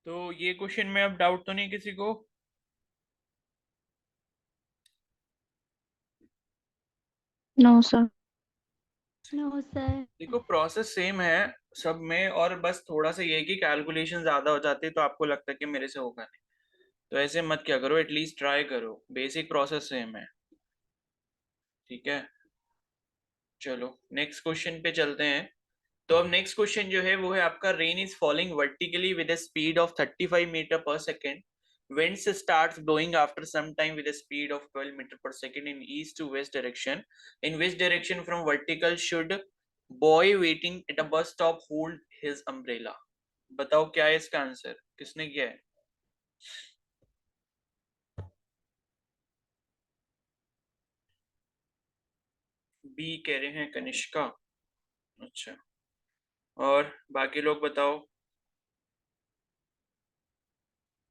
तो ये क्वेश्चन में अब डाउट तो नहीं किसी को? No sir. No sir. देखो प्रोसेस सेम है सब में, और बस थोड़ा सा ये है कि कैलकुलेशन ज्यादा हो जाती है तो आपको लगता है कि मेरे से होगा नहीं। तो ऐसे मत क्या करो, एटलीस्ट ट्राई करो, बेसिक प्रोसेस सेम है। ठीक है, चलो नेक्स्ट क्वेश्चन पे चलते हैं। तो अब नेक्स्ट क्वेश्चन जो है वो है आपका, rain is falling vertically with a speed of 35 metre per second. Winds starts blowing after some time with a speed of 12 meter per second in east to west direction. In which direction from vertical should boy waiting at a bus stop hold his umbrella? बताओ क्या है इसका answer, किसने किया है? B कह रहे हैं कनिष्का। अच्छा, और बाकी लोग बताओ।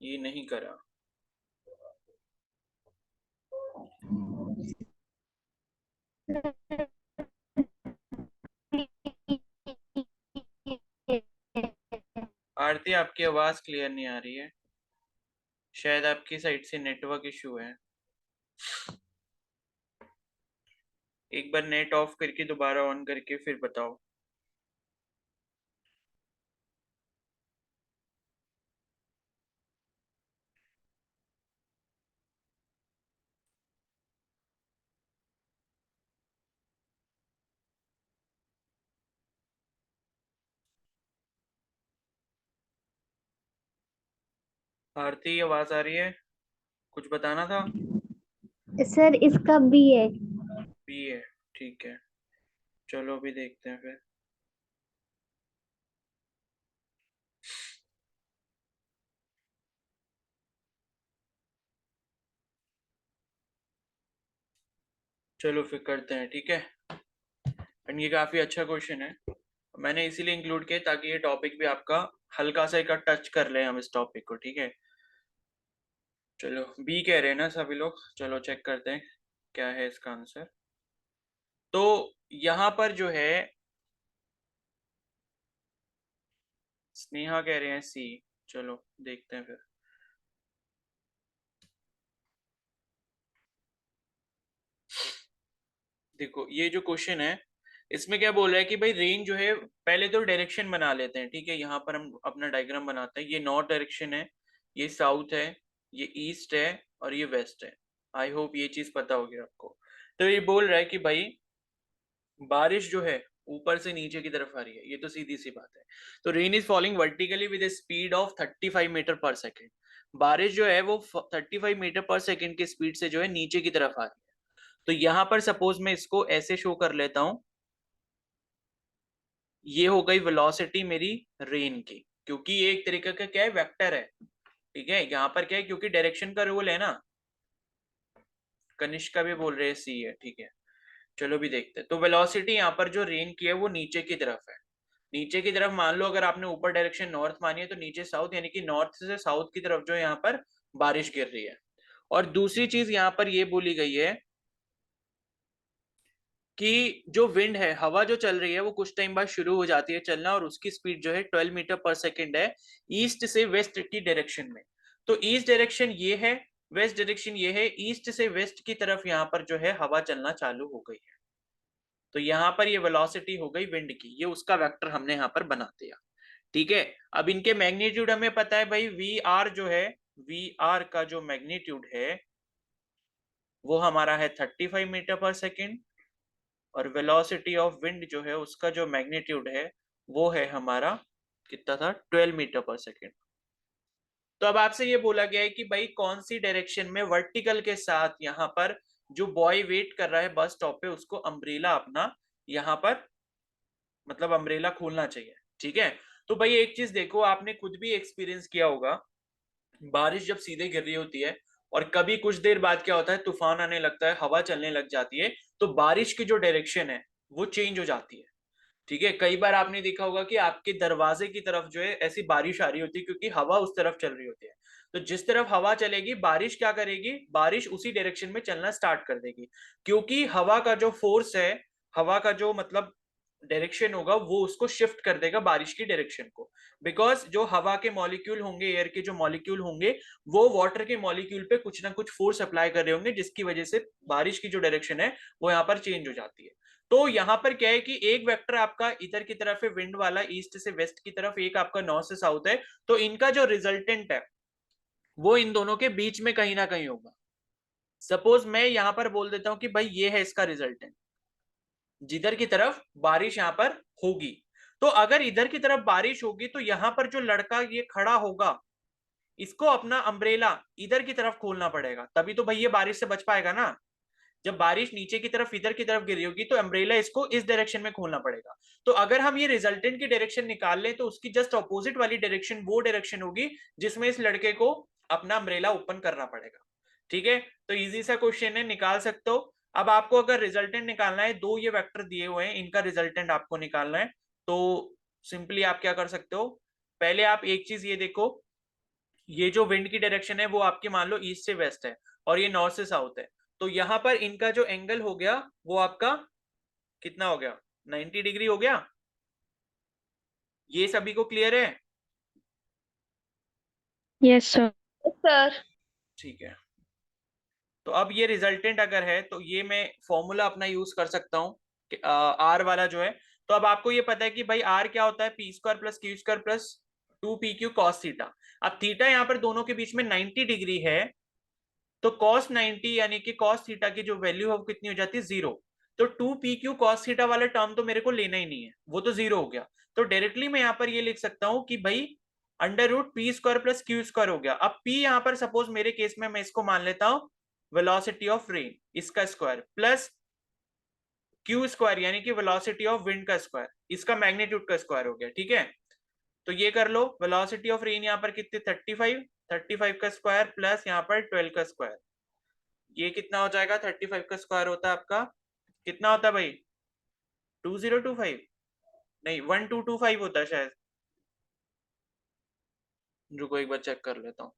ये नहीं करा। आरती आपकी आवाज क्लियर नहीं आ रही है, शायद आपकी साइड से नेटवर्क इशू है। एक बार नेट ऑफ करके दोबारा ऑन करके फिर बताओ। आरती आवाज आ रही है? कुछ बताना था? सर इसका बी है। बी है, ठीक है। चलो अभी देखते हैं फिर। चलो फिर करते हैं, ठीक है। एंड ये काफी अच्छा क्वेश्चन है, मैंने इसीलिए इंक्लूड किया ताकि ये टॉपिक भी आपका हल्का सा एक टच कर ले हम इस टॉपिक को, ठीक है। चलो बी कह रहे हैं ना सभी लोग, चलो चेक करते हैं क्या है इसका आंसर। तो यहाँ पर जो है स्नेहा कह रहे हैं सी। चलो देखते हैं फिर। देखो ये जो क्वेश्चन है इसमें क्या बोल रहा है कि भाई रेन जो है, पहले तो डायरेक्शन बना लेते हैं, ठीक है। यहाँ पर हम अपना डायग्राम बनाते हैं। ये नॉर्थ डायरेक्शन है, ये साउथ है, ये ईस्ट है, और ये वेस्ट है। आई होप ये चीज पता होगी आपको। तो ये बोल रहा है कि भाई बारिश जो है ऊपर से नीचे की तरफ आ रही है, ये तो सीधी सी बात है। तो rain is falling vertically with speed of 35 metre per second. बारिश जो है वो 35 मीटर पर सेकेंड की स्पीड से जो है नीचे की तरफ आ रही है। तो यहां पर सपोज मैं इसको ऐसे शो कर लेता हूं, ये हो गई वेलोसिटी मेरी रेन की, क्योंकि ये एक तरीके का क्या है, वेक्टर है। ठीक है, यहाँ पर क्या है, क्योंकि डायरेक्शन का रूल है ना। कनिष्का भी बोल रहे हैं सी है, ठीक है। चलो भी देखते हैं। तो वेलोसिटी यहाँ पर जो रेन की है वो नीचे की तरफ है। नीचे की तरफ मान लो, अगर आपने ऊपर डायरेक्शन नॉर्थ मानी है तो नीचे साउथ, यानी कि नॉर्थ से साउथ की तरफ जो यहाँ पर बारिश गिर रही है। और दूसरी चीज यहाँ पर ये बोली गई है कि जो विंड है, हवा जो चल रही है, वो कुछ टाइम बाद शुरू हो जाती है चलना, और उसकी स्पीड जो है 12 मीटर पर सेकेंड है, ईस्ट से वेस्ट की डायरेक्शन में। तो ईस्ट डायरेक्शन ये है, वेस्ट डायरेक्शन ये है, ईस्ट से वेस्ट की तरफ यहाँ पर जो है हवा चलना चालू हो गई है। तो यहाँ पर ये वेलोसिटी हो गई विंड की, ये उसका वेक्टर हमने यहाँ पर बना दिया। ठीक है, अब इनके मैग्नीट्यूड हमें पता है भाई, वी आर जो है, वी आर का जो मैग्नीट्यूड है वो हमारा है 35 मीटर पर सेकेंड, और वेलोसिटी ऑफ विंड जो है उसका जो मैग्नीट्यूड है वो है हमारा, कितना था, 12 मीटर पर सेकेंड। तो अब आपसे ये बोला गया है कि भाई कौन सी डायरेक्शन में वर्टिकल के साथ यहाँ पर जो बॉय वेट कर रहा है बस स्टॉप पे, उसको अम्ब्रेला अपना यहाँ पर, मतलब अम्ब्रेला खोलना चाहिए। ठीक है, तो भाई एक चीज देखो, आपने खुद भी एक्सपीरियंस किया होगा, बारिश जब सीधे गिर रही होती है और कभी कुछ देर बाद क्या होता है, तूफान आने लगता है, हवा चलने लग जाती है, तो बारिश की जो डायरेक्शन है वो चेंज हो जाती है। ठीक है, कई बार आपने देखा होगा कि आपके दरवाजे की तरफ जो है ऐसी बारिश आ रही होती है, क्योंकि हवा उस तरफ चल रही होती है। तो जिस तरफ हवा चलेगी बारिश क्या करेगी, बारिश उसी डायरेक्शन में चलना स्टार्ट कर देगी, क्योंकि हवा का जो फोर्स है, हवा का जो मतलब डायरेक्शन होगा वो उसको शिफ्ट कर देगा बारिश की डायरेक्शन को, बिकॉज जो हवा के मॉलिक्यूल होंगे, एयर के जो मॉलिक्यूल होंगे, वो वाटर के मॉलिक्यूल पे कुछ ना कुछ फोर्स अप्लाई कर रहे होंगे, जिसकी वजह से बारिश की जो डायरेक्शन है वो यहाँ पर चेंज हो जाती है। तो यहाँ पर क्या है कि एक वेक्टर आपका इधर की तरफ है विंड वाला, ईस्ट से वेस्ट की तरफ, एक आपका नॉर्थ से साउथ है, तो इनका जो रिजल्टेंट है वो इन दोनों के बीच में कहीं ना कहीं होगा। सपोज मैं यहाँ पर बोल देता हूँ कि भाई ये है इसका रिजल्टेंट, जिधर की तरफ बारिश यहाँ पर होगी। तो अगर इधर की तरफ बारिश होगी तो यहाँ पर जो लड़का ये खड़ा होगा, इसको अपना अम्ब्रेला इधर की तरफ खोलना पड़ेगा, तभी तो भाई ये बारिश से बच पाएगा ना। जब बारिश नीचे की तरफ इधर की तरफ गिरी होगी तो अम्ब्रेला इसको इस डायरेक्शन में खोलना पड़ेगा। तो अगर हम ये रिजल्टेंट की डायरेक्शन निकाल लें तो उसकी जस्ट ऑपोजिट वाली डायरेक्शन वो डायरेक्शन होगी जिसमें इस लड़के को अपना अम्ब्रेला ओपन करना पड़ेगा। ठीक है, तो इजी सा क्वेश्चन है, निकाल सकते हो। अब आपको अगर रिजल्टेंट निकालना है, दो ये वेक्टर दिए हुए हैं, इनका रिजल्टेंट आपको निकालना है, तो सिंपली आप क्या कर सकते हो, पहले आप एक चीज ये देखो, ये जो विंड की डायरेक्शन है वो आपकी मान लो ईस्ट से वेस्ट है और ये नॉर्थ से साउथ है, तो यहां पर इनका जो एंगल हो गया वो आपका कितना हो गया, 90 डिग्री हो गया। ये सभी को क्लियर है? Yes sir. सर ठीक है, तो अब ये रिजल्टेंट अगर है तो ये मैं फॉर्मूला अपना यूज कर सकता हूँ, आर वाला जो है। तो अब आपको ये पता है कि भाई आर क्या होता है, P square plus Q square plus 2pq cos theta. अब थीटा यहाँ पर दोनों के बीच में 90 डिग्री है, तो cos 90 यानी कि cos थीटा की जो वैल्यू है वो कितनी हो जाती है, 0। तो 2pq cos थीटा वाला टर्म तो मेरे को लेना ही नहीं है, वो तो 0 हो गया। तो डायरेक्टली मैं यहाँ पर ये लिख सकता हूँ कि भाई under root P square plus Q square हो गया। अब p यहाँ पर सपोज मेरे केस में मैं इसको मान लेता हूँ वेलोसिटी ऑफ रेन, इसका स्क्वायर, प्लस क्यू स्क्वायर यानी कि वेलोसिटी ऑफ विंड का स्क्वायर, इसका मैग्नीट्यूड का स्क्वायर हो गया। ठीक है, तो ये कर लो, वेलोसिटी ऑफ रेन यहाँ पर कितने, 35, 35 का स्क्वायर प्लस यहाँ पर 12 का स्क्वायर, ये कितना हो जाएगा, 35 का स्क्वायर होता है आपका, कितना होता है भाई, 2025, नहीं 1225 होता है शायद, रुको एक बार चेक कर लेता हूँ,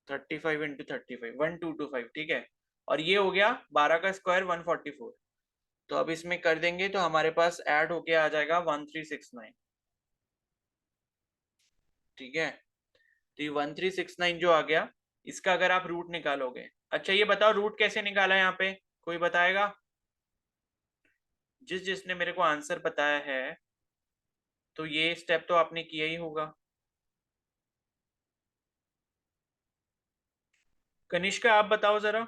35 इंटू 35, 1225, ठीक है। और ये हो गया 12 का स्क्वायर 144, तो अब इसमें कर देंगे तो हमारे पास ऐड होके आ जाएगा 1369। ठीक है, तो ये 1369 जो आ गया, इसका अगर आप रूट निकालोगे, अच्छा ये बताओ रूट कैसे निकाला है यहाँ पे, कोई बताएगा? जिसने मेरे को आंसर बताया है तो ये स्टेप तो आपने किया ही होगा। कनिष्का आप बताओ जरा।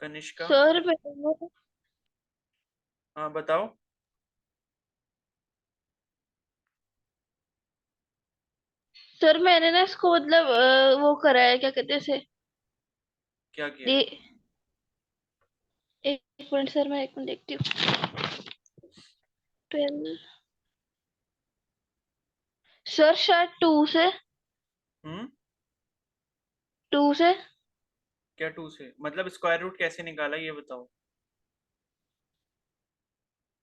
कनिष्का, सर हाँ बताओ। सर मैंने ना इसको मतलब वो करा है, क्या कहते हैं इसे, क्या किया दे है? एक मिनट सर, मैं एक मिनट देखती हूँ। 12 सर शायद 2 से हम्म, 2 से क्या 2 से, मतलब स्क्वायर रूट कैसे निकाला ये बताओ,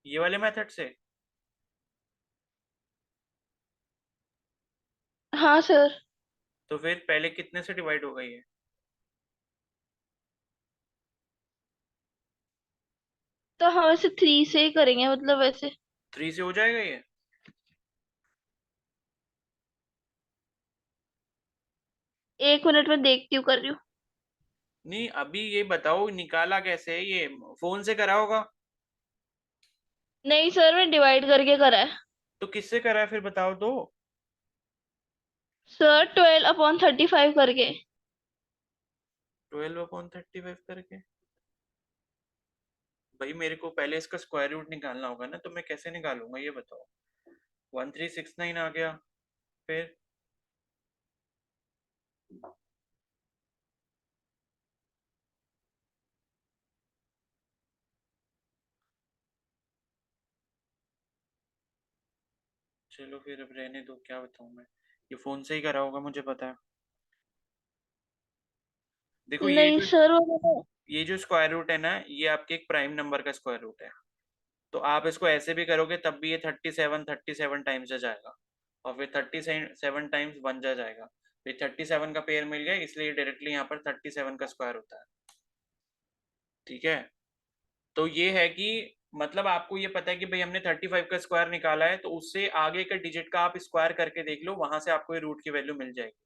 ये वाले मेथड से? हाँ सर। तो फिर पहले कितने से डिवाइड होगा ये? तो हम इसे 3 से ही करेंगे, मतलब वैसे 3 से हो जाएगा ये? 1 मिनट में देखती हूँ, कर रही हूँ। नहीं अभी ये बताओ निकाला कैसे है, ये फोन से करा होगा? नहीं सर, मैं डिवाइड करके करा है। तो किससे करा है फिर बताओ तो। सर 12/35 करके। 12/35 करके? भाई मेरे को पहले इसका स्क्वायर रूट निकालना होगा ना, तो मैं कैसे निकालूंगा ये बताओ। 1369 आ गया, फिर चलो फिर अब रहने दो, क्या बताऊं मैं, ये फोन से ही करा होगा मुझे पता है। देखो नहीं सर वो ये जो स्क्वायर रूट है ना, ये आपके एक प्राइम नंबर का स्क्वायर रूट है, तो आप इसको ऐसे भी करोगे तब भी ये 37 टाइम्स आ जाएगा, और फिर 37 टाइम्स 1 जा जाएगा, फिर 37 का पेयर मिल गया, इसलिए डायरेक्टली यहाँ पर 37 का स्क्वायर होता है। ठीक है, तो ये है कि मतलब आपको ये पता है कि भाई हमने 35 का स्क्वायर निकाला है, तो उससे आगे का डिजिट का आप स्क्वायर करके देख लो, वहां से आपको ये रूट की वैल्यू मिल जाएगी।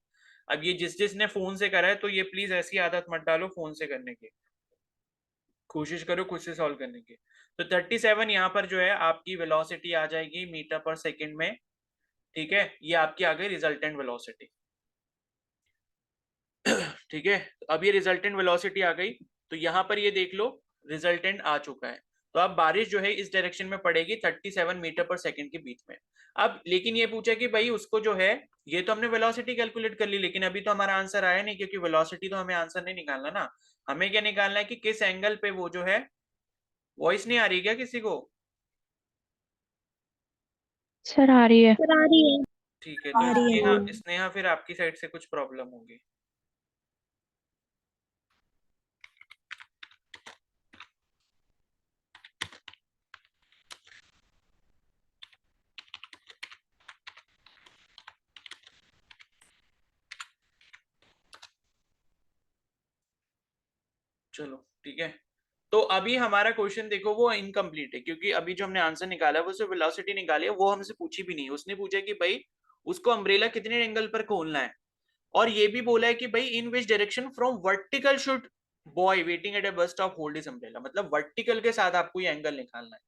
अब ये जिसने फोन से करा है, तो ये प्लीज ऐसी आदत मत डालो फोन से करने की, कोशिश करो खुद से सॉल्व करने की। तो 37 यहाँ पर जो है आपकी वेलोसिटी आ जाएगी मीटर पर सेकेंड में। ठीक है, ये आपकी आ गई रिजल्टेंट वेलोसिटी। ठीक है, अब ये रिजल्टेंट वेलोसिटी आ गई, तो यहाँ पर ये देख लो रिजल्टेंट आ चुका है। तो अब बारिश जो है इस डायरेक्शन में पड़ेगी 37 मीटर पर सेकंड के बीच में। अब लेकिन ये पूछा कि भाई उसको जो है, ये तो हमने वेलोसिटी कैलकुलेट कर ली, लेकिन अभी तो हमारा आंसर आया नहीं, क्योंकि वेलोसिटी तो हमें आंसर नहीं निकालना ना, हमें क्या निकालना है कि किस एंगल पे वो जो है, वॉइस नहीं आ रही क्या किसी को? सर आ रही है। सर आ रही है। ठीक है, तो आ रही है। स्नेहा स्नेहा फिर आपकी साइड से कुछ प्रॉब्लम होगी। चलो ठीक है, तो अभी हमारा क्वेश्चन देखो वो इनकम्प्लीट है, क्योंकि अभी जो हमने आंसर निकाला है वो सिर्फ वेलोसिटी निकाली है, वो हमसे पूछी भी नहीं है। उसने पूछा कि भाई उसको अम्ब्रेला कितने एंगल पर खोलना है, और ये भी बोला है कि भाई in which direction from vertical should boy waiting at a bus stop hold his umbrella, मतलब वर्टिकल के साथ आपको ये एंगल निकालना है।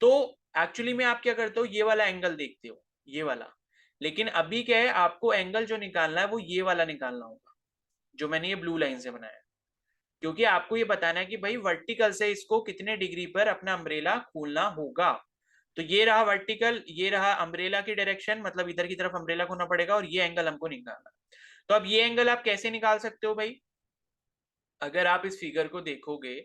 तो एक्चुअली में आप क्या करते हो, ये वाला एंगल देखते हो, ये वाला, लेकिन अभी क्या है, आपको एंगल जो निकालना है वो ये वाला निकालना होगा, जो मैंने ये ब्लू लाइन से बनाया है, क्योंकि आपको ये बताना है कि भाई वर्टिकल से इसको कितने डिग्री पर अपना अम्ब्रेला खोलना होगा। तो ये रहा वर्टिकल, ये रहा अम्ब्रेला की डायरेक्शन, मतलब इधर की तरफ अम्ब्रेला खोलना पड़ेगा, और ये एंगल हमको निकालना। तो अब ये एंगल आप कैसे निकाल सकते हो भाई, अगर आप इस फिगर को देखोगे,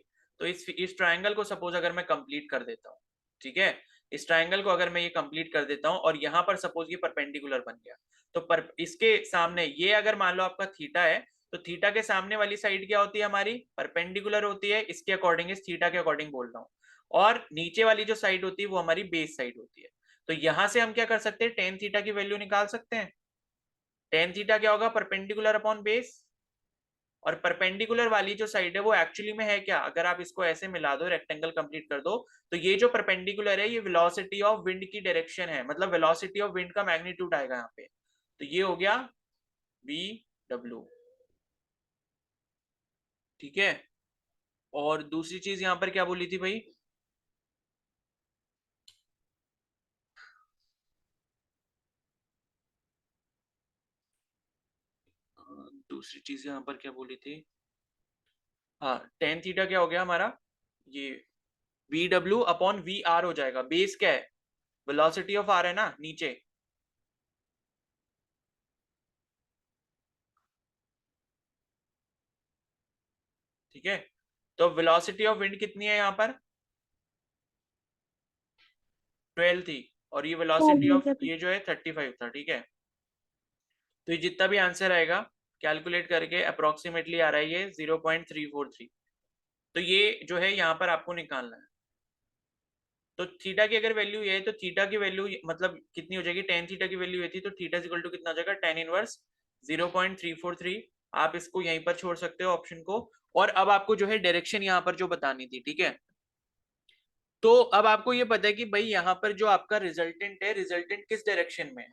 तो इस ट्रायंगल को सपोज अगर मैं कंप्लीट कर देता हूँ, ठीक है, इस ट्रायंगल को अगर मैं ये कंप्लीट कर देता हूँ, और यहाँ पर सपोज ये परपेंडिकुलर बन गया, तो इसके सामने ये अगर मान लो आपका थीटा है, तो थीटा के सामने वाली साइड क्या होती है हमारी, परपेंडिकुलर होती है, इसके अकॉर्डिंग, इस थीटा के अकॉर्डिंग बोल रहा हूँ, और नीचे वाली जो साइड होती है वो हमारी बेस साइड होती है। तो यहां से हम क्या कर सकते हैं, टेन थीटा की वैल्यू निकाल सकते हैं। टेन थीटा क्या होगा, परपेंडिकुलर अपॉन बेस, और परपेंडिकुलर वाली जो साइड है वो एक्चुअली में है क्या, अगर आप इसको ऐसे मिला दो, रेक्टेंगल कंप्लीट कर दो, तो ये जो परपेंडिकुलर है ये वेलोसिटी ऑफ विंड की डायरेक्शन है, मतलब वेलोसिटी ऑफ विंड का मैग्नीट्यूड आएगा यहाँ पे, तो ये हो गया वी डब्ल्यू। ठीक है, और दूसरी चीज यहाँ पर क्या बोली थी भाई, दूसरी चीज यहाँ पर क्या बोली थी, हाँ टेन थीटा क्या हो गया हमारा, ये V W upon V R हो जाएगा, बेस क्या है, वेलोसिटी ऑफ आर है ना नीचे। ठीक है, तो वेलोसिटी ऑफ विंड कितनी है यहाँ पर, 12 थी, और ये वेलोसिटी ऑफ ये जो है 35 था। ठीक है, तो ये जितना भी आंसर आएगा कैलकुलेट करके अप्रोक्सीमेटली आ रहा है ये 0.343। तो ये जो है यहाँ पर आपको निकालना है। तो थीटा की अगर वैल्यू ये है, तो थीटा की वैल्यू मतलब कितनी हो जाएगी, टेन थीटा की वैल्यू ये थी, तो थीटा इक्वल टू कितना हो जाएगा, टेन इनवर्स 0.343। आप इसको यहीं पर छोड़ सकते हो ऑप्शन को। और अब आपको जो है डायरेक्शन यहाँ पर जो बतानी थी, ठीक है, तो अब आपको ये पता है कि भाई यहाँ पर जो आपका रिजल्टेंट है, रिजल्टेंट किस डायरेक्शन में है,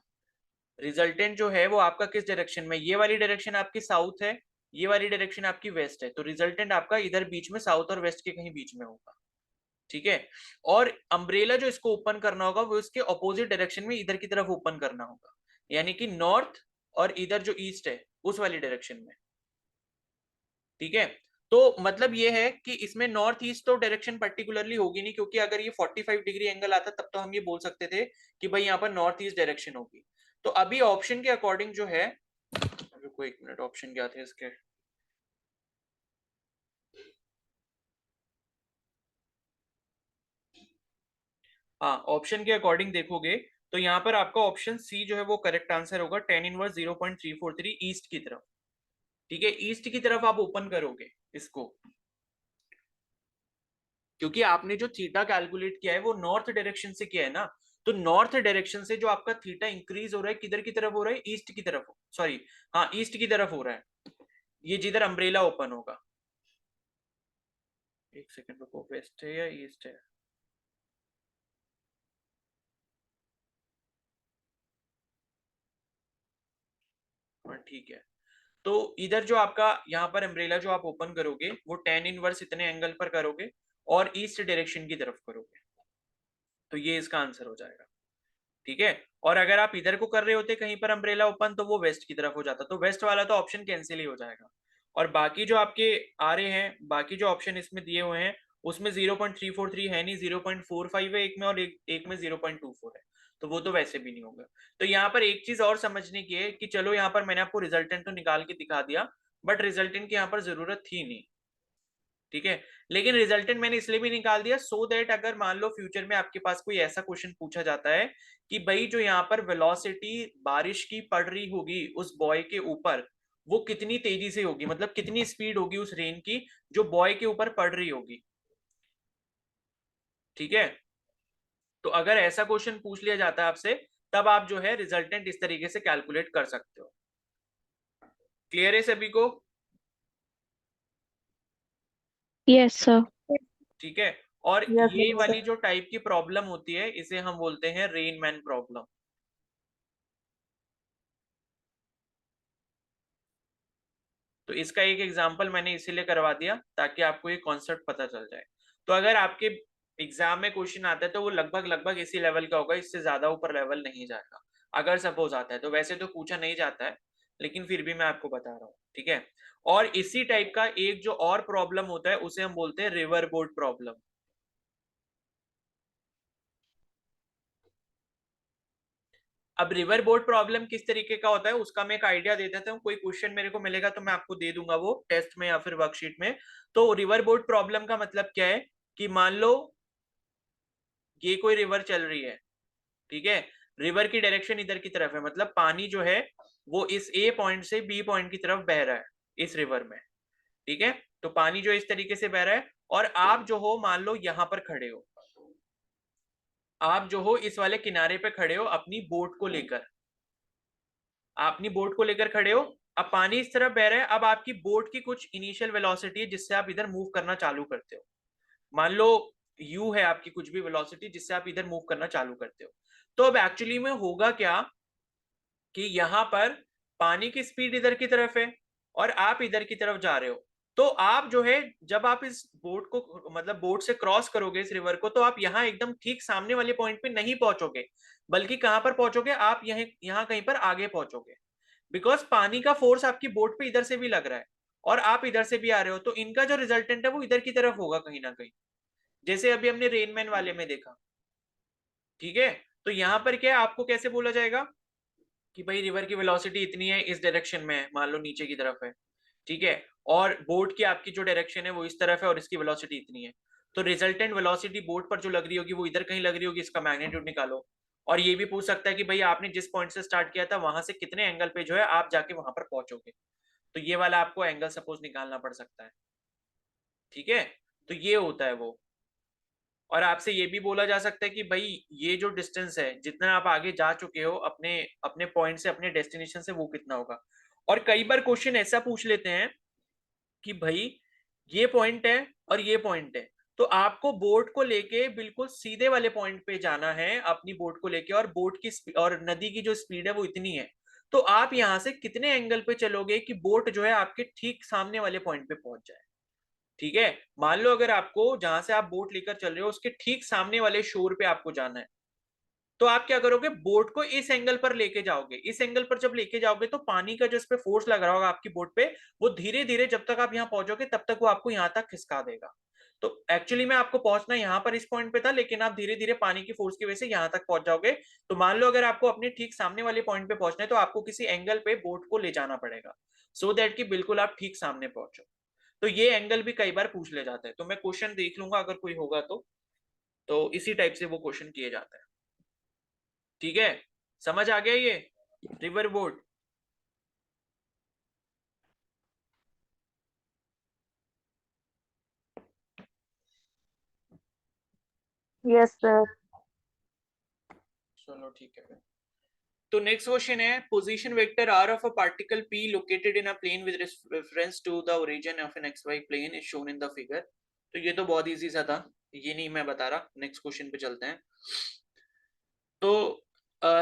रिजल्टेंट जो है वो आपका किस डायरेक्शन में, ये वाली डायरेक्शन आपकी साउथ है, ये वाली डायरेक्शन आपकी वेस्ट है, तो रिजल्टेंट आपका इधर बीच में साउथ और वेस्ट के कहीं बीच में होगा। ठीक है, और अम्ब्रेला जो इसको ओपन करना होगा वो इसके ऑपोजिट डायरेक्शन में इधर की तरफ ओपन करना होगा, यानी कि नॉर्थ, और इधर जो ईस्ट है उस वाली डायरेक्शन में। ठीक है, तो मतलब ये है कि इसमें नॉर्थ ईस्ट तो डायरेक्शन पर्टिकुलरली होगी नहीं, क्योंकि अगर ये 45 डिग्री एंगल आता तब तो हम ये बोल सकते थे कि भाई यहाँ पर नॉर्थ ईस्ट डायरेक्शन होगी। तो अभी ऑप्शन के अकॉर्डिंग जो है, रुको एक मिनट, ऑप्शन क्या थे इसके, हाँ ऑप्शन के अकॉर्डिंग देखोगे तो यहाँ पर आपका ऑप्शन सी जो है वो करेक्ट आंसर होगा, टेन इनवर्स 0.343 ईस्ट की तरफ। ठीक है, ईस्ट की तरफ आप ओपन करोगे इसको, क्योंकि आपने जो थीटा कैलकुलेट किया है वो नॉर्थ डायरेक्शन से किया है ना, तो नॉर्थ डायरेक्शन से जो आपका थीटा इंक्रीज हो रहा है किधर की तरफ हो रहा है, ईस्ट की तरफ, सॉरी हाँ ईस्ट की तरफ हो रहा है, ये जिधर अम्ब्रेला ओपन होगा। एक सेकंड रुको, वेस्ट है या ईस्ट है? हाँ ठीक है। तो इधर जो आपका यहाँ पर अम्ब्रेला जो आप ओपन करोगे वो tan इनवर्स इतने एंगल पर करोगे और ईस्ट डायरेक्शन की तरफ करोगे, तो ये इसका आंसर हो जाएगा। ठीक है, और अगर आप इधर को कर रहे होते कहीं पर अम्ब्रेला ओपन तो वो वेस्ट की तरफ हो जाता, तो वेस्ट वाला तो ऑप्शन कैंसिल ही हो जाएगा। और बाकी जो आपके आ रहे हैं, बाकी जो ऑप्शन इसमें दिए हुए हैं उसमें 0.343 है नहीं, 0.45 है एक में और एक में 0.24 है, तो वो तो वैसे भी नहीं होगा। तो यहाँ पर एक चीज और समझने की है कि चलो यहाँ पर मैंने आपको रिजल्टेंट तो निकाल के दिखा दिया, बट रिजल्टेंट की यहाँ पर जरूरत थी नहीं। ठीक है, लेकिन रिजल्टेंट मैंने इसलिए भी निकाल दिया सो दैट अगर मान लो फ्यूचर में आपके पास कोई ऐसा क्वेश्चन पूछा जाता है कि भाई जो यहाँ पर वेलोसिटी बारिश की पड़ रही होगी उस बॉय के ऊपर, वो कितनी तेजी से होगी, मतलब कितनी स्पीड होगी उस रेन की जो बॉय के ऊपर पड़ रही होगी। ठीक है, तो अगर ऐसा क्वेश्चन पूछ लिया जाता है आपसे तब आप जो है रिजल्टेंट इस तरीके से कैलकुलेट कर सकते हो। क्लियर है सभी को? Yes sir. ठीक है, और यस ये सर। वाली जो टाइप की प्रॉब्लम होती है इसे हम बोलते हैं रेन मैन प्रॉब्लम। तो इसका एक एग्जाम्पल मैंने इसीलिए करवा दिया ताकि आपको ये कॉन्सेप्ट पता चल जाए। तो अगर आपके एग्जाम में क्वेश्चन आता है तो वो लगभग लगभग इसी लेवल का होगा, इससे ज्यादा ऊपर लेवल नहीं जाएगा। अगर सपोज आता है तो, वैसे तो पूछा नहीं जाता है लेकिन फिर भी मैं आपको बता रहा हूँ। ठीक है, और इसी टाइप का एक जो और प्रॉब्लम होता है उसे हम बोलते हैं रिवर बोर्ड प्रॉब्लम। अब रिवर बोर्ड प्रॉब्लम किस तरीके का होता है उसका मैं एक आइडिया दे देता हूँ, कोई क्वेश्चन मेरे को मिलेगा तो मैं आपको दे दूंगा वो टेस्ट में या फिर वर्कशीट में। तो रिवर बोर्ड प्रॉब्लम का मतलब क्या है कि मान लो ये कोई रिवर चल रही है, ठीक है, रिवर की डायरेक्शन इधर की तरफ है, मतलब पानी जो है वो इस ए पॉइंट से बी पॉइंट की तरफ बह रहा है इस रिवर में। ठीक है, तो पानी जो इस तरीके से बह रहा है और आप जो हो मान लो यहां पर खड़े हो, आप जो हो इस वाले किनारे पे खड़े हो अपनी बोट को लेकर, आप अपनी बोट को लेकर खड़े हो, अब पानी इस तरफ बह रहा है, अब आपकी बोट की कुछ इनिशियल वेलोसिटी है जिससे आप इधर मूव करना चालू करते हो, मान लो u है आपकी कुछ भी वेलोसिटी जिससे आप इधर मूव करना चालू करते हो। तो अब एक्चुअली में होगा क्या कि यहां पर पानी की स्पीड इधर की तरफ है और आप इधर की तरफ जा रहे हो, तो आप जो है जब आप इस बोट को मतलब बोट से क्रॉस करोगे इस रिवर को तो आप यहाँ एकदम ठीक सामने वाले पॉइंट पे नहीं पहुंचोगे, बल्कि कहां पर पहुंचोगे आप यहाँ कहीं पर आगे पहुंचोगे, बिकॉज पानी का फोर्स आपकी बोट पे इधर से भी लग रहा है और आप इधर से भी आ रहे हो, तो इनका जो रिजल्टेंट है वो इधर की तरफ होगा कहीं ना कहीं, जैसे अभी हमने रेनमैन वाले में देखा। ठीक है, तो यहाँ पर क्या है आपको कैसे बोला जाएगा कि भाई रिवर की वेलोसिटी इतनी है इस डायरेक्शन में है, मान लो नीचे की तरफ है, ठीक है, और बोट की आपकी जो डायरेक्शन है वो इस तरफ है और इसकी वेलोसिटी इतनी है, तो रिजल्टेंट वेलोसिटी बोट पर जो लग रही होगी वो इधर कहीं लग रही होगी, इसका मैग्नीट्यूड निकालो। और ये भी पूछ सकता है कि भाई आपने जिस पॉइंट से स्टार्ट किया था वहां से कितने एंगल पे जो है आप जाके वहां पर पहुंचोगे, तो ये वाला आपको एंगल सपोज निकालना पड़ सकता है। ठीक है, तो ये होता है वो। और आपसे ये भी बोला जा सकता है कि भाई ये जो डिस्टेंस है जितना आप आगे जा चुके हो अपने अपने पॉइंट से अपने डेस्टिनेशन से वो कितना होगा। और कई बार क्वेश्चन ऐसा पूछ लेते हैं कि भाई ये पॉइंट है और ये पॉइंट है, तो आपको बोट को लेके बिल्कुल सीधे वाले पॉइंट पे जाना है अपनी बोट को लेके, और बोट की और नदी की जो स्पीड है वो इतनी है, तो आप यहां से कितने एंगल पे चलोगे कि बोट जो है आपके ठीक सामने वाले पॉइंट पे पहुंच जाए। ठीक है, मान लो अगर आपको जहां से आप बोट लेकर चल रहे हो उसके ठीक सामने वाले शोर पे आपको जाना है, तो आप क्या करोगे बोट को इस एंगल पर लेके जाओगे, इस एंगल पर जब लेके जाओगे तो पानी का जो इस पे फोर्स लग रहा होगा आपकी बोट पे वो धीरे धीरे जब तक आप यहाँ पहुंचोगे तब तक वो आपको यहाँ तक खिसका देगा। तो एक्चुअली में आपको पहुंचना यहाँ पर इस पॉइंट पे था लेकिन आप धीरे धीरे पानी की फोर्स की वजह से यहाँ तक पहुंच जाओगे। तो मान लो अगर आपको अपने ठीक सामने वाले पॉइंट पे पहुंचना है तो आपको किसी एंगल पे बोट को ले जाना पड़ेगा सो दैट कि बिल्कुल आप ठीक सामने पहुंचो। तो ये एंगल भी कई बार पूछ ले जाता है, तो मैं क्वेश्चन देख लूंगा अगर कोई होगा तो इसी टाइप से वो क्वेश्चन किए जाता है। ठीक है, समझ आ गया ये रिवर बोर्ड? Yes sir. चलो ठीक है फिर। तो नेक्स्ट क्वेश्चन है position vector r of a particle p located in a plane with reference to the origin of an xy plane is shown in the figure. तो ये तो बहुत इजी सा था, ये नहीं मैं बता रहा। नेक्स्ट क्वेश्चन पे चलते हैं। तो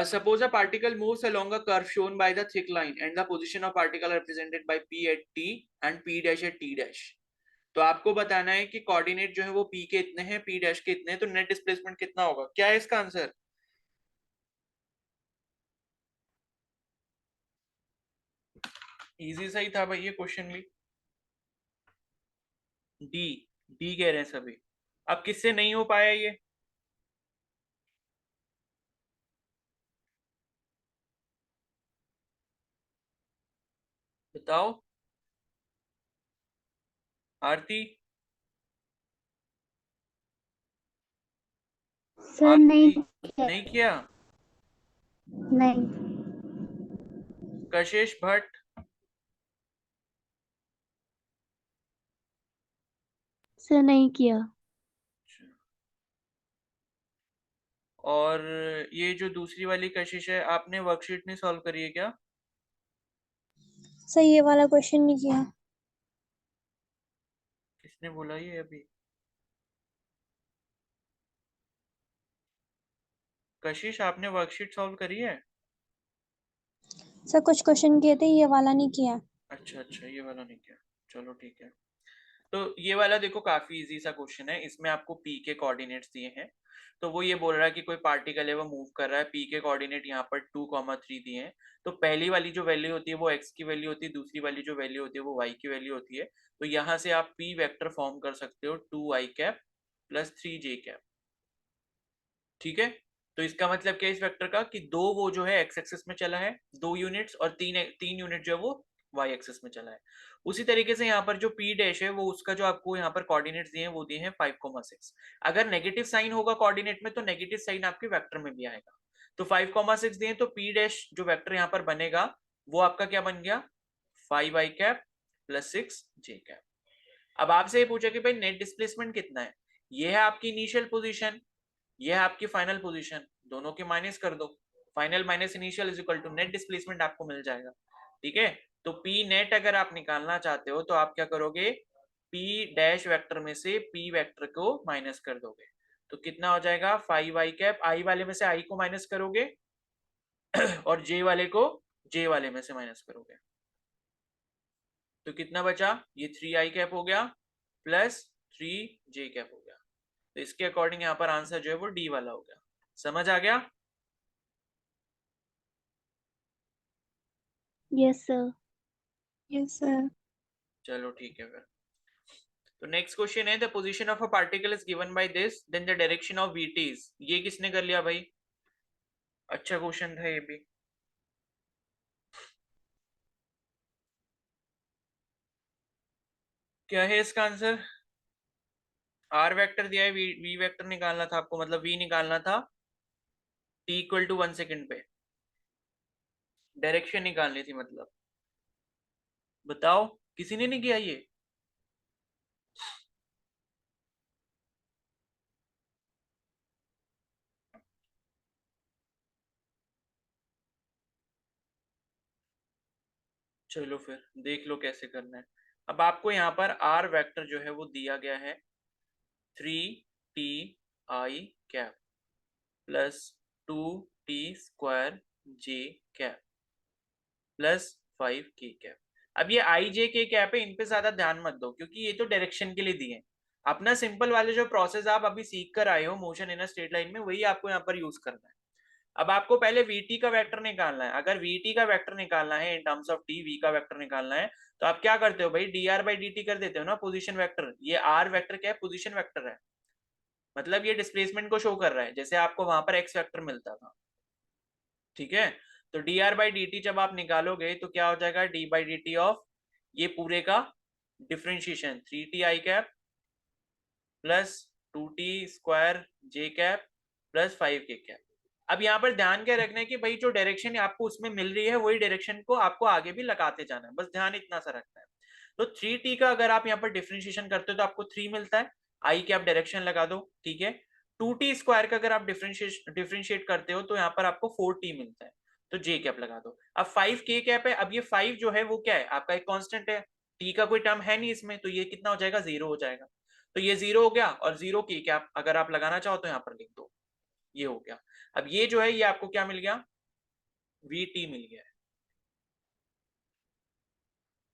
suppose a particle moves along a curve shown by the thick line and the position of particle represented by p at t and p dash at t dash। तो आपको बताना है कि कोऑर्डिनेट जो है वो p के इतने हैं, p डैश के इतने हैं, तो नेट डिस्प्लेसमेंट कितना होगा। क्या है इसका आंसर? इजी सा ही था भाई ये क्वेश्चन भी। डी, डी कह रहे हैं सभी। अब किससे नहीं हो पाया ये? बताओ आरती। सर नहीं आरती किया। नहीं किया। नहीं कशिश भट्ट, सर नहीं किया। और ये जो दूसरी वाली कशिश है, आपने वर्कशीट नहीं सॉल्व करी है क्या? सर ये वाला क्वेश्चन नहीं किया। किसने बोला ये अभी? कशिश आपने वर्कशीट सॉल्व करी है? सर कुछ क्वेश्चन किए थे, ये वाला नहीं किया। अच्छा अच्छा, ये वाला नहीं किया। चलो ठीक है। तो ये वाला देखो काफी इजी सा क्वेश्चन है। इसमें आपको p के कोऑर्डिनेट्स दिए हैं। तो वो ये बोल रहा है कि कोई पार्टिकल है वो मूव कर रहा है, p के कोऑर्डिनेट यहाँ पर 2,3 दिए हैं। तो पहली वाली जो वैल्यू होती है वो x की वैल्यू होती है, दूसरी वाली जो वैल्यू होती है वो y की वैल्यू होती है। तो यहाँ से आप p वेक्टर फॉर्म कर सकते हो 2i cap plus 3j cap. ठीक है। तो इसका मतलब क्या है इस वेक्टर का कि दो वो जो है एक्स एक्सिस में चला है 2 यूनिट्स, और तीन यूनिट जो है वो वाई एक्सिस में चला है। उसी तरीके से यहाँ पर जो पी डैश है वो उसका जो आपको यहाँ पर कोऑर्डिनेट्स दिए हैं वो दिए हैं 5,6। अगर नेगेटिव साइन होगा कोऑर्डिनेट में तो नेगेटिव साइन आपके वेक्टर में भी आएगा। तो 5,6 दिए तो पी डैश जो वेक्टर यहाँ पर बनेगा वो आपका क्या बन गया 5i cap plus 6j cap. अब आपसे ये पूछा कि भाई नेट डिस्प्लेसमेंट कितना है। ये है आपकी इनिशियल पोजीशन, ये है आपकी फाइनल पोजीशन, दोनों के माइनस कर दो। Final minus initial is equal to net displacement आपको मिल जाएगा। ठीक है। तो पी नेट अगर आप निकालना चाहते हो तो आप क्या करोगे, पी डैश वेक्टर में से पी वेक्टर को माइनस कर दोगे। तो कितना हो जाएगा 5i कैप, आई वाले में से आई को माइनस करोगे और जे वाले को जे वाले में से माइनस करोगे। तो कितना बचा, ये 3i कैप हो गया प्लस 3j कैप हो गया। तो इसके अकॉर्डिंग यहाँ पर आंसर जो है वो डी वाला हो गया। समझ आ गया? Yes sir. Yes sir. चलो ठीक है फिर। तो नेक्स्ट क्वेश्चन है the position of a particle is given by this then the direction of VT is. ये किसने कर लिया भाई? अच्छा क्वेश्चन था ये भी। क्या है इसका आंसर? आर वेक्टर दिया है, वी वेक्टर निकालना था आपको, मतलब वी निकालना था टी इक्वल टू 1 सेकेंड पे, डायरेक्शन निकालनी थी मतलब। बताओ किसी ने नहीं किया ये? चलो फिर देख लो कैसे करना है। अब आपको यहाँ पर आर वेक्टर जो है वो दिया गया है 3ti cap plus 2t² j cap plus 5k cap. अब ये आई जे के कैप है, इन पे ज्यादा ध्यान मत दो क्योंकि ये तो डायरेक्शन के लिए दिए हैं। अपना सिंपल वाले जो प्रोसेस आप अभी सीख कर आए हो motion in a straight line में, वही आपको यहाँ पर यूज करना है। अब आपको पहले vt का वेक्टर निकालना है। अगर vt का वेक्टर निकालना है in terms of t, v का वेक्टर निकालना है तो आप क्या करते हो भाई, dr बाई dt कर देते हो ना, पोजीशन वेक्टर। ये r वेक्टर क्या है, पोजीशन वेक्टर है, मतलब ये डिस्प्लेसमेंट को शो कर रहा है जैसे आपको वहां पर x वेक्टर मिलता था। ठीक है। तो dr बाई dt जब आप निकालोगे तो क्या हो जाएगा, d बाई dt ऑफ ये पूरे का differentiation 3ti cap plus 2t² j cap plus 5k cap. अब यहाँ पर ध्यान क्या रखना है कि भाई जो डायरेक्शन आपको उसमें मिल रही है वही डायरेक्शन को आपको आगे भी लगाते जाना है, बस ध्यान इतना सा रखना है। तो 3t का अगर आप यहाँ पर डिफ्रेंशिएशन करते हो तो आपको 3 मिलता है, i की आप डायरेक्शन लगा दो। ठीक है। 2t² का अगर आप डिफरेंशिएट करते हो तो यहाँ पर आपको 4t मिलता है, तो j कैप लगा दो। अब 5k कैप है, अब ये 5 जो है वो क्या है, आपका एक कांस्टेंट है, t का कोई टर्म है नहीं इसमें, तो ये कितना हो जाएगा, 0 हो जाएगा। तो ये 0 हो गया, और 0 k कैप अगर आप लगाना चाहो तो यहाँ पर लिख दो, ये हो गया। अब ये जो है ये आपको क्या मिल गया, vt मिल गया है,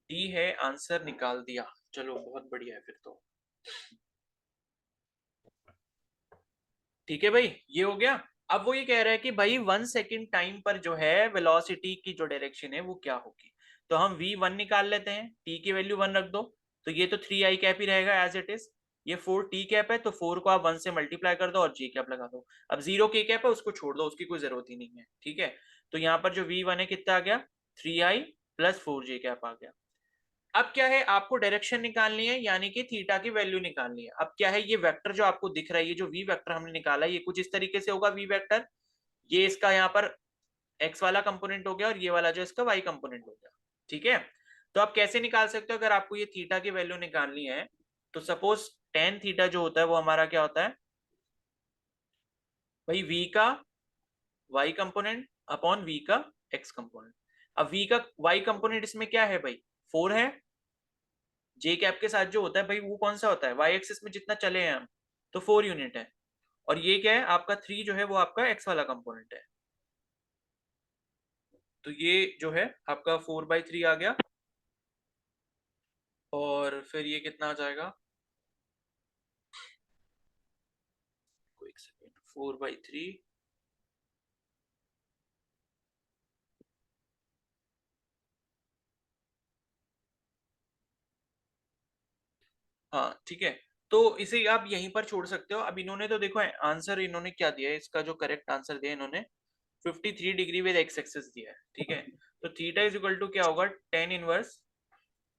डी है आंसर, निकाल दिया। चलो बहुत बढ़िया है फिर तो, ठीक है भाई, ये हो गया। अब वो ये कह रहा है कि भाई 1 सेकेंड टाइम पर जो है वेलोसिटी की जो डायरेक्शन है वो क्या होगी, तो हम v1 निकाल लेते हैं, t की वैल्यू 1 रख दो, तो ये तो 3i कैप ही रहेगा एज इट इज। ये 4t कैप है, तो 4 को आप 1 से मल्टीप्लाई कर दो और j कैप लगा दो। अब 0 k कैप है, उसको छोड़ दो, उसकी कोई जरूरत ही नहीं है, ठीक है। तो यहाँ पर जो v1 है कितना आ गया, 3i प्लस 4j कैप आ गया। अब क्या है, आपको डायरेक्शन निकालनी है, यानी कि थीटा की वैल्यू निकालनी है। अब क्या है, ये वेक्टर जो आपको दिख रहा है, ये जो वी वेक्टर हमने निकाला है, ये कुछ इस तरीके से होगा वी वेक्टर, ये इसका यहाँ पर एक्स वाला कंपोनेंट हो गया और ये वाला जो इसका वाई कंपोनेंट हो गया, ठीक है। तो आप कैसे निकाल सकते हो, अगर आपको ये थीटा की वैल्यू निकालनी है, तो सपोज टेन थीटा जो होता है वो हमारा क्या होता है भाई, वी का वाई कंपोनेंट अपॉन वी का एक्स कंपोनेंट। अब वी का वाई कंपोनेंट इसमें क्या है भाई, 4 है, जे कैप के साथ जो होता है भाई वो कौन सा होता है, वाई एक्सिस में जितना चले हैं हम, तो 4 यूनिट है। और ये क्या है आपका 3 जो है वो आपका एक्स वाला कंपोनेंट है, तो ये जो है आपका 4/3 आ गया। और फिर ये कितना आ जाएगा, एक सेकेंड, 4/3 हाँ ठीक है। तो इसे आप यहीं पर छोड़ सकते हो। अब इन्होंने तो देखो आंसर इन्होंने क्या दिया है, इसका जो करेक्ट आंसर दिया इन्होंने 53 डिग्री विद एक्स एक्सिस दिया है, ठीक है। तो थीटा इज इक्वल टू क्या होगा, 10 इनवर्स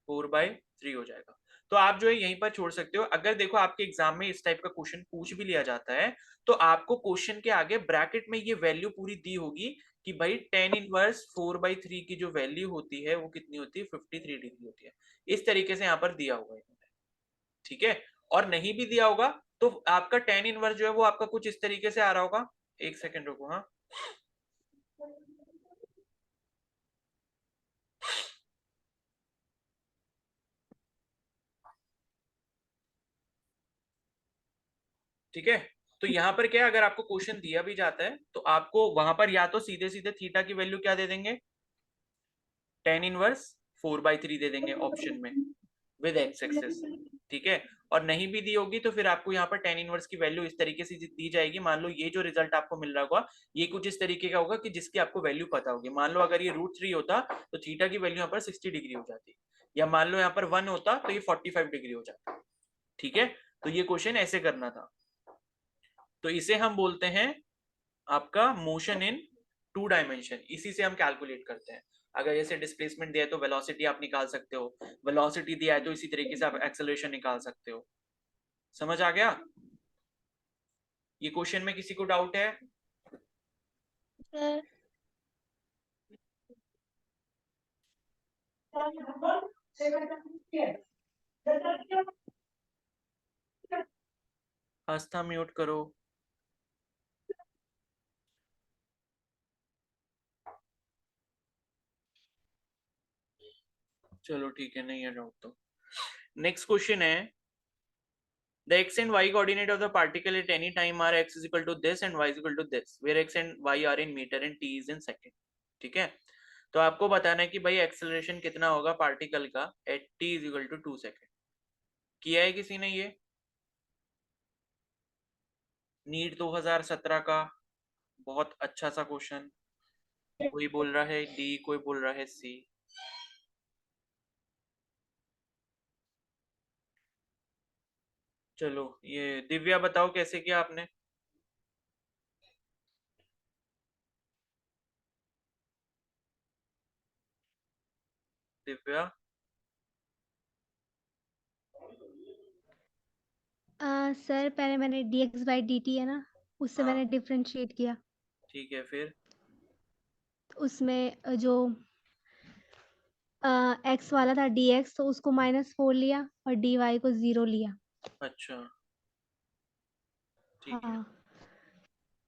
4/3 हो जाएगा। तो आप जो है यहीं पर छोड़ सकते हो। अगर देखो आपके एग्जाम में इस टाइप का क्वेश्चन पूछ भी लिया जाता है, तो आपको क्वेश्चन के आगे ब्रैकेट में ये वैल्यू पूरी दी होगी कि भाई 10 इनवर्स 4/3 की जो वैल्यू होती है वो कितनी होती है, 53 डिग्री होती है। इस तरीके से यहाँ पर दिया होगा इन्होंने, ठीक है। और नहीं भी दिया होगा तो आपका 10 इनवर्स जो है वो आपका कुछ इस तरीके से आ रहा होगा, एक सेकेंड रुको, हाँ ठीक है। तो यहाँ पर क्या है, अगर आपको क्वेश्चन दिया भी जाता है तो आपको वहां पर या तो सीधे सीधे थीटा की वैल्यू क्या दे देंगे, 10 इनवर्स 4/3 दे देंगे ऑप्शन में विद एक्स एक्सेस, ठीक है। और नहीं भी दी होगी तो फिर आपको यहाँ पर 10 इनवर्स की वैल्यू इस तरीके से दी जाएगी। मान लो ये जो रिजल्ट आपको मिल रहा होगा ये कुछ इस तरीके का होगा कि जिसकी आपको वैल्यू पता होगी। मान लो अगर ये √3 होता तो थीटा की वैल्यू यहाँ पर 60 डिग्री हो जाती, या मान लो यहाँ पर 1 होता तो ये 45 डिग्री हो जाता, ठीक है। तो ये क्वेश्चन ऐसे करना था। तो इसे हम बोलते हैं आपका मोशन इन 2 डायमेंशन, इसी से हम कैलकुलेट करते हैं। अगर जैसे डिस्प्लेसमेंट दिया है तो वेलोसिटी आप निकाल सकते हो, वेलोसिटी दिया है तो इसी तरीके से आप एक्सेलरेशन निकाल सकते हो। समझ आ गया, ये क्वेश्चन में किसी को डाउट है? सर आस्था म्यूट करो। चलो ठीक है, नहीं है डाउट तो। नेक्स्ट क्वेश्चन है, the x and y coordinate of the particle at any time are x is equal to this and y is equal to this, where x and y are in meter and t is in second, ठीक है। तो आपको बताना है कि भाई acceleration कितना होगा पार्टिकल का at t is equal to 2 second. किया है किसी ने ये, नीट 2017 का बहुत अच्छा सा क्वेश्चन। कोई बोल रहा है डी, कोई बोल रहा है सी। चलो ये दिव्या बताओ कैसे किया आपने। दिव्या सर पहले मैंने dx/dt है ना, उससे हाँ मैंने डिफरेंशिएट किया। ठीक है, फिर उसमें जो x वाला था dx, तो उसको -4 लिया और dy को 0 लिया। अच्छा ठीक है। हाँ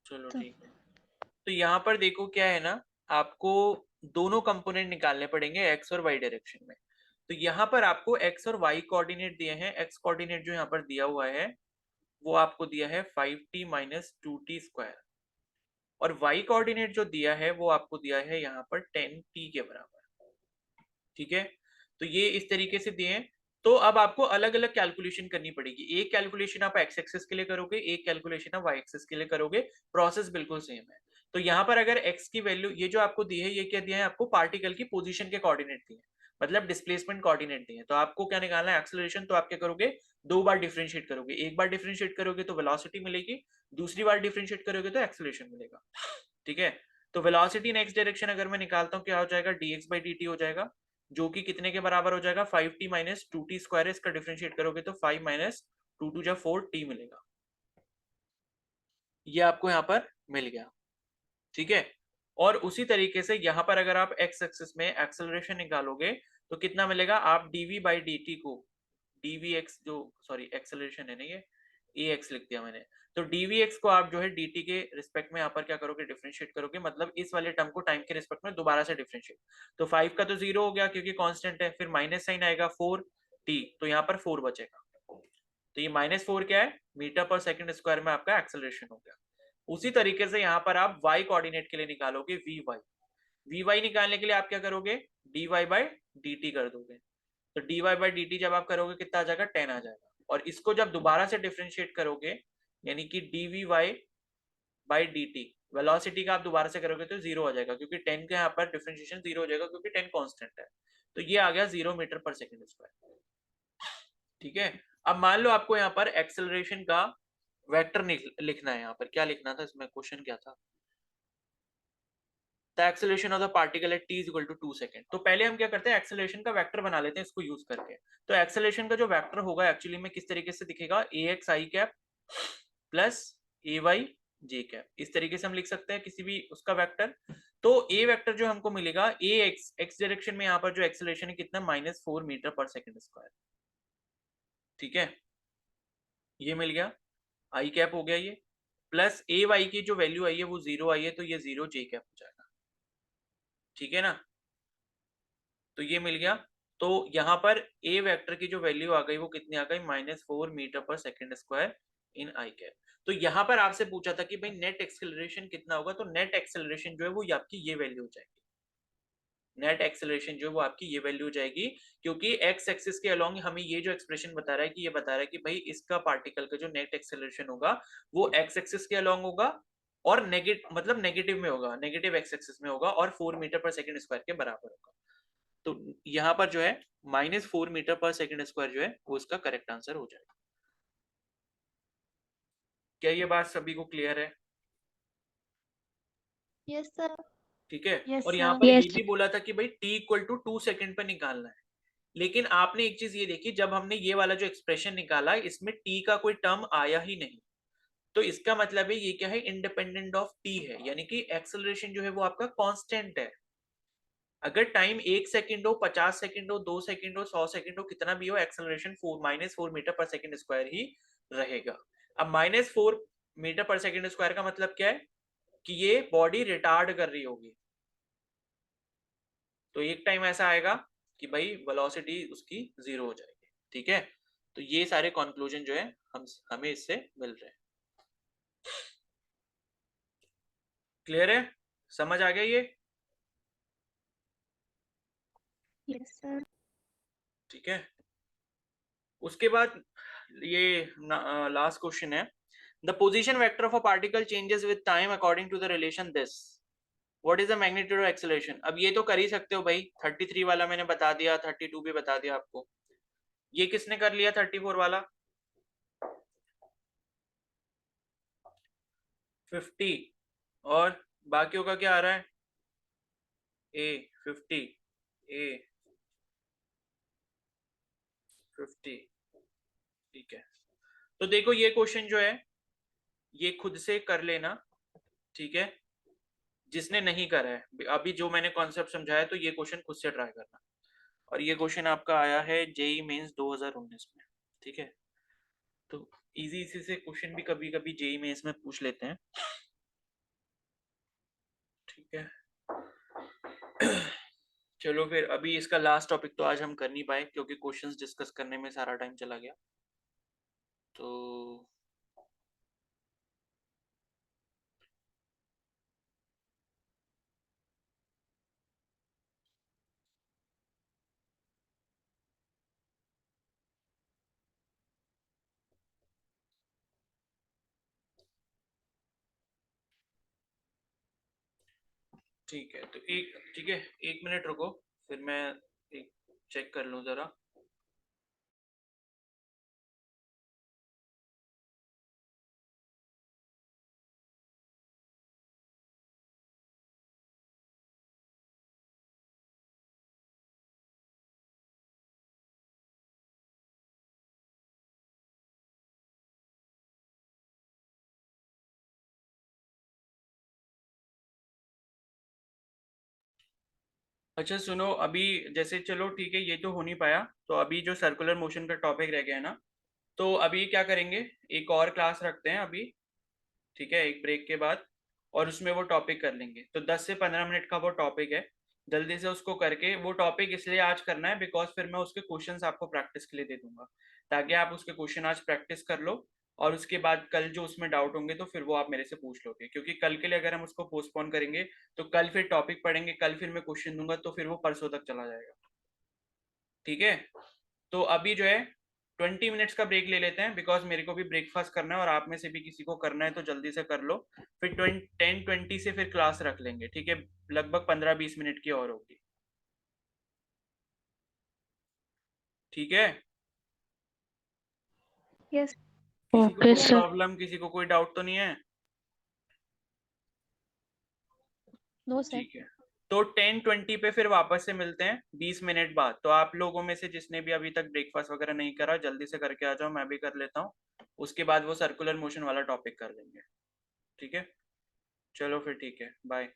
चलो तो ठीक है। तो यहाँ पर देखो क्या है ना, आपको दोनों कंपोनेंट निकालने पड़ेंगे एक्स और वाई डायरेक्शन में। तो यहाँ पर आपको एक्स और वाई कोऑर्डिनेट दिए हैं। एक्स कोऑर्डिनेट जो यहाँ पर दिया हुआ है वो आपको दिया है 5t माइनस 2t स्क्वायर, और वाई कोऑर्डिनेट जो दिया है वो आपको दिया है यहाँ पर 10t के बराबर। ठीक है, तो ये इस तरीके से दिए हैं। तो अब आपको अलग अलग कैलकुलेशन करनी पड़ेगी। एक कैलकुलेशन आप एक्स एक्सिस के लिए करोगे, एक कैलकुलेशन आप वाई एक्सिस के लिए करोगे, प्रोसेस बिल्कुल सेम है। तो यहाँ पर अगर x की वैल्यू ये जो आपको दी है, ये क्या दिया है आपको, पार्टिकल की पोजीशन के कोऑर्डिनेट दिए हैं, मतलब डिस्प्लेसमेंट कोऑर्डिनेट दिए हैं। तो आपको क्या निकालना है, एक्सेलरेशन। तो आप क्या करोगे, दो बार डिफरेंशिएट करोगे। एक बार डिफरेंशिएट करोगे तो वेलोसिटी मिलेगी, दूसरी बार डिफरेंशिएट करोगे तो एक्सेलरेशन मिलेगा। ठीक है, तो वेलोसिटी इन एक्स डायरेक्शन अगर मैं निकालता हूँ क्या हो जाएगा, dx बाई dt हो जाएगा, जो कि कितने के बराबर हो जाएगा, 5t माइनस 2t स्क्वायर। इसका डिफरेंशिएट करोगे तो 5 माइनस 2 2 जा 4t मिलेगा। ये आपको यहाँ पर मिल गया। ठीक है, और उसी तरीके से यहाँ पर अगर आप एक्स एक्सिस में एक्सेलरेशन निकालोगे तो कितना मिलेगा, आप dv बाई dt को dvx जो सॉरी एक्सेलरेशन है ना, ये ax लिख दिया मैंने, तो dvx को आप जो है dt के रिस्पेक्ट में यहाँ पर क्या करोगे, डिफरेंशिएट करोगे, मतलब इस वाले टर्म को टाइम के रिस्पेक्ट में दोबारा से डिफरेंशिएट। तो 5 का तो 0 हो गया क्योंकि कांस्टेंट है, फिर माइनस साइन आएगा 4t, तो यहाँ पर 4 बचेगा। तो ये -4 क्या है, मीटर पर सेकंड स्क्वायर में आपका एक्सेलरेशन हो गया। उसी तरीके से यहाँ पर आप y कोऑर्डिनेट के लिए निकालोगे vy निकालने के लिए आप क्या करोगे, dy बाई dt कर दोगे। तो dy बाई dt जब आप करोगे कितना आ जाएगा, 10 आ जाएगा। और इसको जब दोबारा से डिफरेंशिएट करोगे, यानी कि dvy बाई dt, वेलोसिटी का आप दोबारा से करोगे तो 0 आ जाएगा, क्योंकि 10 के यहाँ पर डिफरेंशिएशन 0 हो जाएगा, क्योंकि 10 कांस्टेंट है। तो ये आ गया 0 मीटर पर सेकंड स्क्वायर। ठीक है, अब मान लो आपको यहाँ पर एक्सेलरेशन का वेक्टर लिखना है। यहाँ पर क्या लिखना था, इसमें क्वेश्चन क्या था, the acceleration of the particle at t equal to 2 second. तो पहले हम क्या करते हैं, एक्सेलरेशन का वेक्टर बना लेते हैं इसको यूज करके। तो एक्सेलरेशन का जो वेक्टर होगा एक्चुअली में किस तरीके से दिखेगा, ax i cap plus ay j cap, इस तरीके से हम लिख सकते हैं किसी भी उसका वेक्टर। तो a वेक्टर जो हमको मिलेगा, ax x डायरेक्शन में यहाँ पर जो एक्सेलरेशन है कितना, -4 मीटर पर सेकंड स्क्वायर। ठीक है, ये मिल गया, आई कैप हो गया ये, प्लस ए वाई की जो वैल्यू आई है वो 0 आई है, तो ये 0 जे कैप हो जाएगा। ठीक है ना, तो ये मिल गया। तो यहाँ पर ए वेक्टर की जो वैल्यू आ गई वो कितनी आ गई, -4 मीटर पर सेकंड स्क्वायर इन आई कैप। तो यहाँ पर आपसे पूछा था कि भाई नेट एक्सेलरेशन कितना होगा, तो नेट एक्सेलरेशन जो है वो आपकी ये वैल्यू हो जाएगी। नेट एक्सेलरेशन जो है वो आपकी ये वैल्यू हो जाएगी, क्योंकि एक्स एक्सिस के अलोंग हमें ये जो एक्सप्रेशन बता रहा है कि ये बता रहा है कि भाई इसका पार्टिकल का जो नेट एक्सेलरेशन होगा वो एक्स एक्सिस के अलोंग होगा, और मतलब नेगेटिव में होगा, नेगेटिव एक्स एक्सिस में होगा, और 4 मीटर पर सेकंड स्क्वायर के बराबर होगा। तो यहाँ पर जो है -4 मीटर पर सेकंड स्क्वायर जो है वो इसका करेक्ट आंसर हो जाएगा। क्या ये बात सभी को क्लियर है? Yes sir. ठीक है, यस और यहाँ सर। पर ये यस। भी बोला था कि भाई t इक्वल टू 2 सेकंड पर निकालना है। लेकिन आपने एक चीज ये देखी, जब हमने ये वाला जो एक्सप्रेशन निकाला इसमें t का कोई टर्म आया ही नहीं, तो इसका मतलब है ये क्या है, इंडिपेंडेंट ऑफ t है, यानी कि एक्सेलरेशन जो है वो आपका कांस्टेंट है। अगर टाइम 1 सेकंड हो, 50 सेकंड हो, 2 सेकंड हो, 100 सेकंड हो, कितना भी हो, एक्सेलरेशन -4 मीटर पर सेकंड स्क्वायर ही रहेगा। अब -4 मीटर पर सेकंड स्क्वायर का मतलब क्या है, कि ये बॉडी रिटार्ड कर रही होगी। तो एक टाइम ऐसा आएगा कि भाई वेलोसिटी उसकी 0 हो जाएगी। ठीक है, तो ये सारे कंक्लूजन जो है हमें इससे मिल रहे हैं। क्लियर है, समझ आ गया ये? Yes sir. ठीक है, उसके बाद ये लास्ट क्वेश्चन है, the position vector of a particle changes with time according to the relation this, what is the magnitude of acceleration. अब ये तो कर ही सकते हो भाई, 33 वाला मैंने बता दिया, 32 भी बता दिया आपको। ये किसने कर लिया 34 वाला, 50, और बाकियों का क्या आ रहा है, ए 50, ए 50। ठीक है, तो देखो ये क्वेश्चन जो है ये खुद से कर लेना। ठीक है, जिसने नहीं करा है अभी जो मैंने कॉन्सेप्ट समझाया, तो ये क्वेश्चन खुद से ट्राई करना। और ये क्वेश्चन आपका आया है जेई मेंस 2019 में। ठीक है, तो इजी इसी से क्वेश्चन भी कभी कभी जेई मेंस में पूछ लेते हैं। ठीक है। चलो फिर अभी इसका लास्ट टॉपिक तो आज हम कर नहीं पाए क्योंकि क्वेश्चंस डिस्कस करने में सारा टाइम चला गया। तो ठीक है, तो ठीक है, 1 मिनट रुको, फिर मैं एक चेक कर लूँ जरा। अच्छा सुनो, अभी जैसे चलो ठीक है, ये तो हो नहीं पाया, तो अभी जो सर्कुलर मोशन का टॉपिक रह गया है ना, तो अभी क्या करेंगे, एक और क्लास रखते हैं अभी, ठीक है, एक ब्रेक के बाद, और उसमें वो टॉपिक कर लेंगे। तो 10 से 15 मिनट का वो टॉपिक है, जल्दी से उसको करके, वो टॉपिक इसलिए आज करना है बिकॉज फिर मैं उसके क्वेश्चंस आपको प्रैक्टिस के लिए दे दूंगा, ताकि आप उसके क्वेश्चन आज प्रैक्टिस कर लो, और उसके बाद कल जो उसमें डाउट होंगे तो फिर वो आप मेरे से पूछ लोगे, क्योंकि कल के लिए अगर हम उसको पोस्टपोन करेंगे तो कल फिर टॉपिक पढ़ेंगे, कल फिर मैं क्वेश्चन दूंगा, तो फिर वो परसों तक चला जाएगा। ठीक है, तो अभी जो है 20 मिनट्स का ब्रेक ले लेते हैं, बिकॉज मेरे को भी ब्रेकफास्ट करना है और आप में से भी किसी को करना है, तो जल्दी से कर लो। फिर 10-20 से फिर क्लास रख लेंगे, ठीक है, लगभग 15-20 मिनट की और होगी। ठीक है, यस। किसी को ओके कोई सर। प्रॉब्लम, किसी को कोई डाउट तो नहीं है? No sir. ठीक है, तो 10-20 पे फिर वापस से मिलते हैं 20 मिनट बाद। तो आप लोगों में से जिसने भी अभी तक ब्रेकफास्ट वगैरह नहीं करा, जल्दी से करके आ जाओ, मैं भी कर लेता हूँ, उसके बाद वो सर्कुलर मोशन वाला टॉपिक कर लेंगे। ठीक है, चलो फिर ठीक है, बाय।